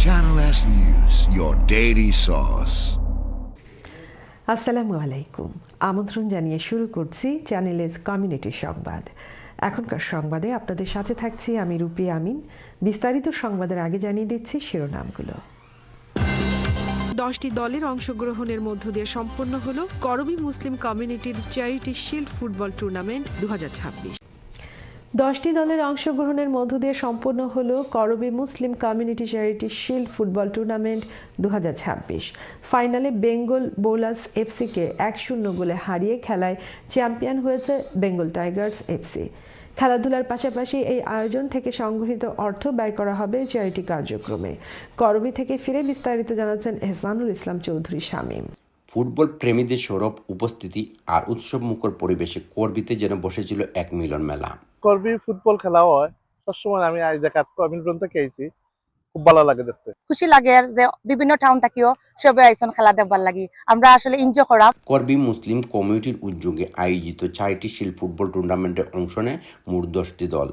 Channel S News, your daily source. আসসালামু আলাইকুম। আমন্ত্রণ জানিয়ে শুরু করছি চ্যানেল এস কমিউনিটি সংবাদ। এখনকার সংবাদে আপনাদের সাথে থাকছি আমি রূপী আমিন। বিস্তারিত সংবাদের আগে জানিয়ে দিচ্ছি শিরোনামগুলো। 10টি দলের অংশগ্রহণের মধ্য দিয়ে সম্পন্ন হলো করবী মুসলিম কমিউনিটির চ্যারিটি শিল্ড ফুটবল টুর্নামেন্ট 2026। 10টি দলের অংশগ্রহণের মধ্য দিয়ে সম্পন্ন হলো করবী Muslim community charity shield football tournament 2026। ফাইনালে বেঙ্গল বোলার্স এফসিকে 1-0 গোলে হারিয়ে খেলায় চ্যাম্পিয়ন হয়েছে বেঙ্গল টাইগার্স এফসি। খেলাধুলার পাশাপাশি এই আয়োজন থেকে সংগৃহীত অর্থ ব্যয় করা হবে চ্যারিটি কার্যক্রমে। করবী থেকে ফিরে বিস্তারিত জানাচ্ছেন এহসানুল ইসলাম চৌধুরী শামীম। ফুটবল প্রেমীদের সৌরভ উপস্থিতি আর উৎসব মুখর পরিবেশে করবীতে যেন বসেছিল এক মিলন মেলা। করবী ফুটবল খেলা হয় সবসময়। আমি আজ দেখা করবী থেকে আইছি, খুব ভালো লাগে দেখতে। খুশি লাগে যে বিভিন্ন টাউন থাকিও সবে আইসন খেলা দেখবার লাগি, আমরা আসলে এনজয় করা। করবী মুসলিম কমিউনিটির উদ্যোগে আয়োজিত চ্যারিটি শিল্ড ফুটবল টুর্নামেন্টে অংশ নেয় মোট 10টি দল।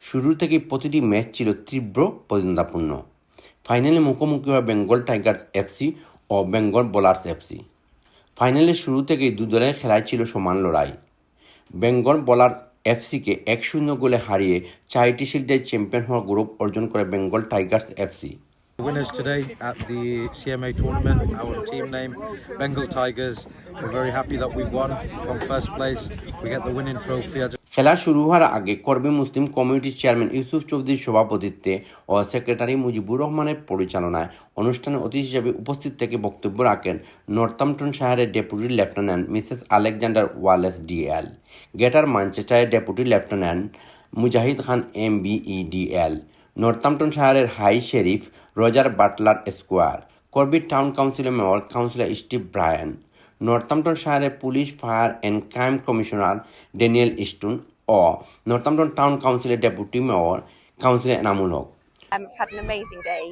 শুরু থেকে প্রতিটি ম্যাচ ছিল তীব্র প্রতিদ্বন্দ্বিপূর্ণ। ফাইনালে মুখোমুখি হয় বেঙ্গল টাইগার্স এফসি ও বেঙ্গল বোলার্স এফসি। ফাইনালের শুরু থেকেই দু দলের খেলায় ছিল সমান লড়াই। বেঙ্গল বোলার্স এফসিকে 1-0 গোলে হারিয়ে চ্যারিটি শিল্ডের চ্যাম্পিয়ন হওয়ার গৌরব অর্জন করে Bengal Tigers FC. Winners today at the CMA tournament, our team name Bengal Tigers. We're very happy that we won from first place. We get the winning trophy. খেলা শুরু হওয়ার আগে করবী মুসলিম কমিউনিটির চেয়ারম্যান ইউসুফ চৌধুরীর সভাপতিত্বে ও সেক্রেটারি মুজিবুর রহমানের পরিচালনায় অনুষ্ঠানে অতিথি হিসেবে উপস্থিত থেকে বক্তব্য রাখেন নর্থাম্পটনশায়ারের deputy lieutenant Mrs Alexander Wallace DL, Greater ম্যানচেস্টারের deputy lieutenant Mujahid Khan MBE-DL, নর্থাম্পটনশায়ারের high sheriff Roger Butler Esquire, Corby town কাউন্সিলের মেয়র কাউন্সিলর স্টিভ ব্রায়ান, নর্থাম্পটনশায়ারের police fire and crime commissioner Daniel Stone ও নর্থাম্পটন টাউন কাউন্সিলের deputy mayor councillor Enamul Haque. I've had an amazing day.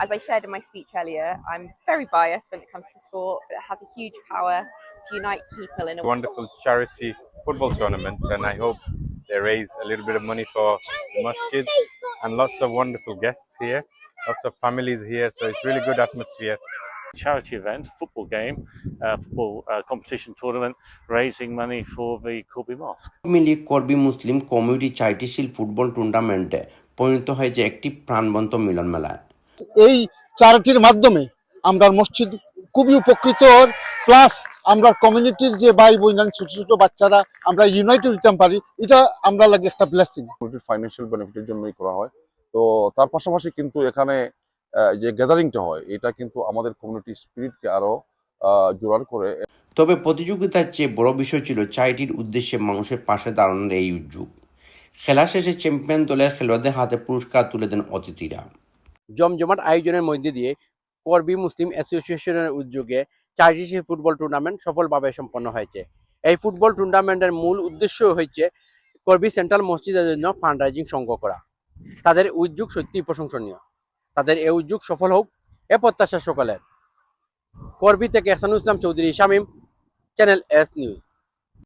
As I shared in my speech earlier, I'm very biased when it comes to sport, but it has a huge power to unite people in a wonderful charity football tournament, and I hope they raise a little bit of money for the masjid, and lots of wonderful guests here, lots of families here, so it's really good atmosphere. Charity event, football game, football competition tournament, raising money for the Corby Mosque. মিলিয়ে করবী Muslim community charity shield football টুর্নামেন্টে পরিণত হয়েছে একটি প্রাণবন্ত মিলন মেলা। এই চ্যারিটির মাধ্যমে আমরা মসজিদ খুবই উপকৃত, প্লাস আমরা কমিউনিটির যে ভাই বোন ছোট ছোট বাচ্চারা আমরা ইউনাইটেড হইতে পারি, এটা আমরা লাগে একটা ব্লেসিং। ফাইন্যান্সিয়াল বেনিফিটের জন্যই করা হয়। তো তার পাশাপাশি কিন্তু এখানে যে গ্যাদারিংটা হয় এটা কিন্তু আমাদের কমিউনিটি স্পিরিটকে আরো জোরাল করে। তবে প্রতিযোগিতার চেয়ে বড় বিষয় ছিল চ্যারিটির উদ্দেশ্যে মানুষের পাশে দাঁড়ানোর এই উদ্যোগ। খেলা শেষে চ্যাম্পিয়ন দলের খেলোয়াড়দের হাতে পুরস্কার তুলে দেন অতিথিরা। জমজমাট আয়োজনের মধ্যে দিয়ে করবী মুসলিম অ্যাসোসিয়েশনের উদ্যোগে চ্যারিটি শিল্ড ফুটবল টুর্নামেন্ট সফলভাবে সম্পন্ন হয়েছে। এই ফুটবল টুর্নামেন্টের মূল উদ্দেশ্য হচ্ছে করবী সেন্ট্রাল মসজিদের জন্য ফান্ড রাইজিং সংগ্রহ করা। তাদের উদ্যোগ সত্যিই প্রশংসনীয়। তাদের এই উদ্যোগ সফল হোক এ প্রত্যাশা সকলের। করবী থেকে Ehsanul Islam Chowdhury Shamim, channel S news.